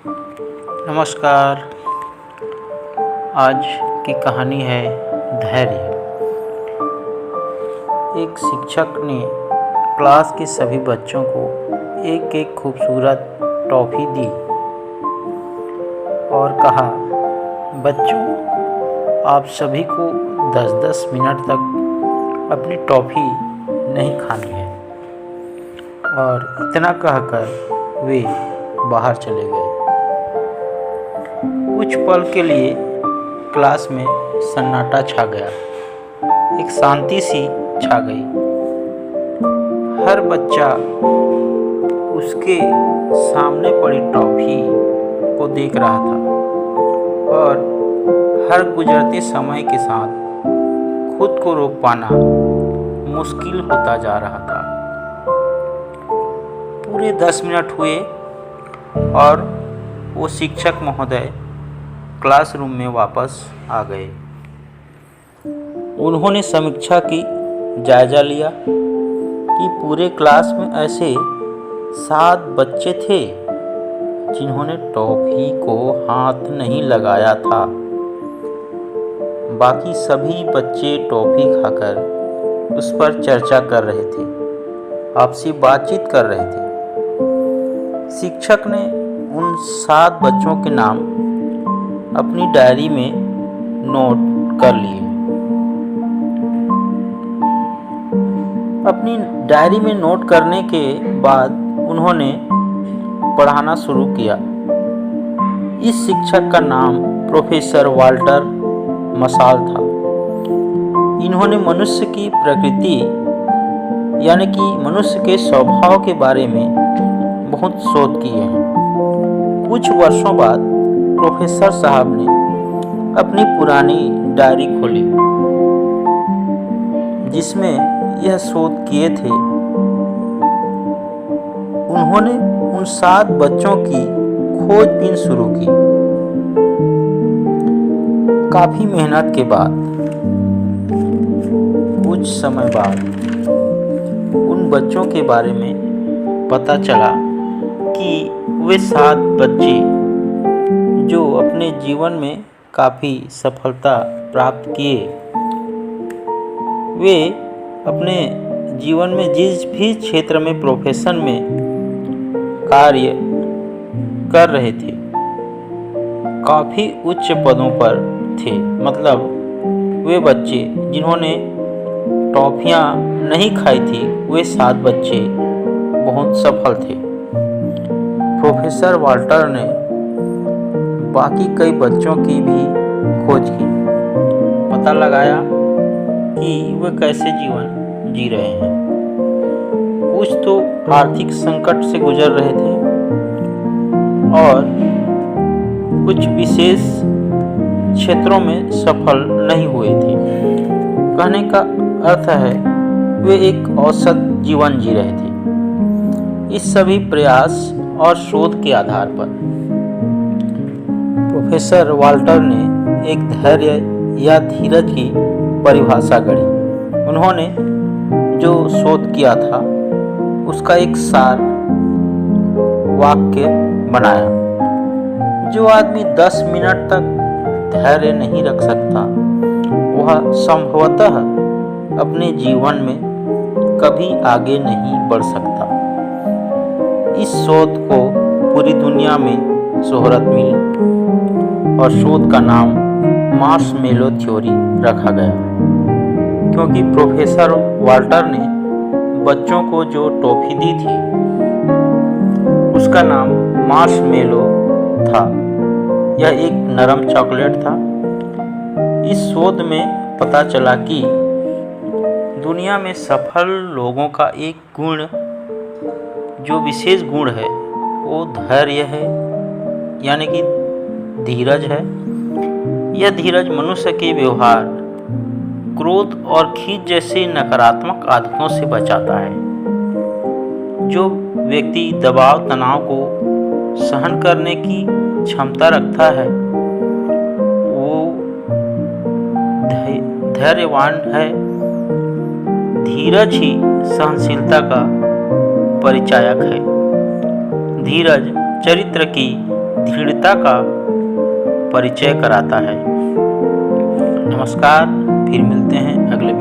नमस्कार। आज की कहानी है धैर्य। एक शिक्षक ने क्लास के सभी बच्चों को एक एक खूबसूरत टॉफ़ी दी और कहा, बच्चों, आप सभी को 10-10 मिनट तक अपनी टॉफ़ी नहीं खानी है। और इतना कहकर वे बाहर चले गए। कुछ पल के लिए क्लास में सन्नाटा छा गया। एक शांति सी छा गई। हर बच्चा उसके सामने पड़ी टॉफ़ी को देख रहा था और हर गुजरते समय के साथ खुद को रोक पाना मुश्किल होता जा रहा था। पूरे 10 मिनट हुए और वो शिक्षक महोदय क्लासरूम में वापस आ गए। उन्होंने समीक्षा की, जायजा लिया कि पूरे क्लास में ऐसे 7 बच्चे थे जिन्होंने टॉफ़ी को हाथ नहीं लगाया था। बाकी सभी बच्चे टॉफ़ी खाकर उस पर चर्चा कर रहे थे, आपसी बातचीत कर रहे थे। शिक्षक ने उन 7 बच्चों के नाम अपनी डायरी में नोट कर लिए। अपनी डायरी में नोट करने के बाद उन्होंने पढ़ाना शुरू किया। इस शिक्षक का नाम प्रोफेसर वाल्टर मसाल था। इन्होंने मनुष्य की प्रकृति यानी कि मनुष्य के स्वभाव के बारे में बहुत शोध किए हैं। कुछ वर्षों बाद प्रोफेसर साहब ने अपनी पुरानी डायरी खोली जिसमें यह शोध किए थे। उन्होंने उन 7 बच्चों की खोजबीन शुरू की। काफी मेहनत के बाद कुछ समय बाद उन बच्चों के बारे में पता चला कि वे 7 बच्चे जो अपने जीवन में काफ़ी सफलता प्राप्त किए, वे अपने जीवन में जिस भी क्षेत्र में प्रोफेशन में कार्य कर रहे थे काफ़ी उच्च पदों पर थे। मतलब वे बच्चे जिन्होंने टॉफ़ियाँ नहीं खाई थी, वे 7 बच्चे बहुत सफल थे। प्रोफेसर वाल्टर ने बाकी कई बच्चों की भी खोज की, पता लगाया कि वे कैसे जीवन जी रहे हैं। कुछ तो आर्थिक संकट से गुजर रहे थे और कुछ विशेष क्षेत्रों में सफल नहीं हुए थे। कहने का अर्थ है वे एक औसत जीवन जी रहे थे। इस सभी प्रयास और शोध के आधार पर प्रोफेसर वाल्टर ने एक धैर्य या धीरज की परिभाषा गढ़ी। उन्होंने जो शोध किया था उसका एक सार वाक्य बनाया। जो आदमी 10 मिनट तक धैर्य नहीं रख सकता, वह संभवतः अपने जीवन में कभी आगे नहीं बढ़ सकता। इस शोध को पूरी दुनिया में शोहरत मिली और शोध का नाम मार्शमेलो थ्योरी रखा गया, क्योंकि प्रोफेसर वाल्टर ने बच्चों को जो टॉफ़ी दी थी उसका नाम मार्शमेलो था। यह एक नरम चॉकलेट था। इस शोध में पता चला कि दुनिया में सफल लोगों का एक गुण, जो विशेष गुण है, वो धैर्य है, यानी कि धीरज है। यह धीरज मनुष्य के व्यवहार, क्रोध और खींच जैसे नकारात्मक आदतों से बचाता है। जो व्यक्ति दबाव, तनाव को सहन करने की क्षमता रखता है, वो धैर्यवान है। धीरज ही सहनशीलता का परिचायक है। धीरज चरित्र की दृढ़ता का परिचय कराता है। नमस्कार, फिर मिलते हैं अगले